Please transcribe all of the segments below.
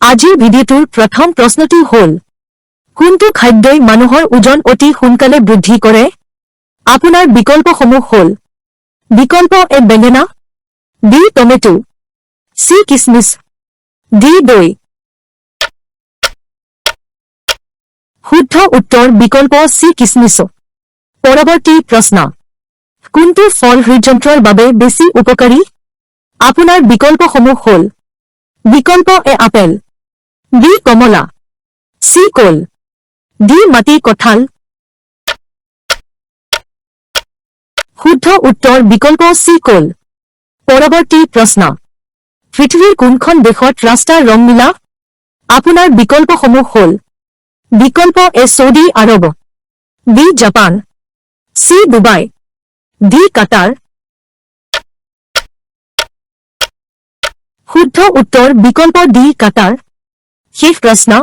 আজিৰ ভিডিঅ'টোৰ প্ৰথম প্ৰশ্নটো হ'ল কোনটো খাদ্যই মানুহৰ ওজন অতি সোনকালে বৃদ্ধি কৰে আপোনাৰ বিকল্পসমূহ হ'ল বিকল্প এ বেঙেনা বি টমেটো সি কিচমিচ ডি দৈ শুদ্ধ উত্তৰ বিকল্প সি কিচমিচ পৰৱৰ্তী প্ৰশ্ন কোনটো ফল হৃদযন্ত্ৰৰ বাবে বেছি উপকাৰী আপোনাৰ বিকল্পসমূহ হ'ল বিকল্প এ আপেল বি কমলা সি কল ডি মাটি কঁঠাল শুদ্ধ উত্তৰ বিকল্প সি কল পৰৱৰ্তী প্ৰশ্ন পৃথিৱীৰ কোনখন দেশত ৰাস্তাৰ ৰং নীলা আপোনাৰ বিকল্পসমূহ হ'ল বিকল্প এ ছৌদি আৰব বি জাপান সি ডুবাই ডি কাটাৰ শুদ্ধ উত্তৰ বিকল্প ডি কাটাৰ শেষ প্ৰশ্ন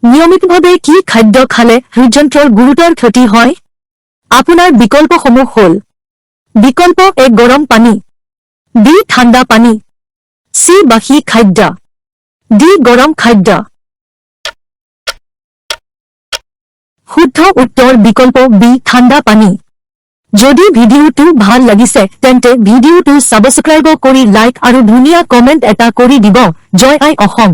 নিয়মিতভাৱে কি খাদ্য খালে হৃদযন্ত্ৰৰ গুৰুতৰ ক্ষতি হয় আপোনাৰ বিকল্পসমূহ হ'ল বিকল্প এ গৰম পানী বি ঠাণ্ডা পানী সি বাসী খাদ্য ডি গৰম খাদ্য শুদ্ধ উত্তৰ বিকল্প বি ঠাণ্ডা পানী যদি ভিডিঅ'টো ভাল লাগিছে তেন্তে ভিডিঅ'টো সাবস্ক্ৰাইব কৰি লাইক আৰু ধুনীয়া কমেন্ট এটা কৰি দিব জয় আই অসম।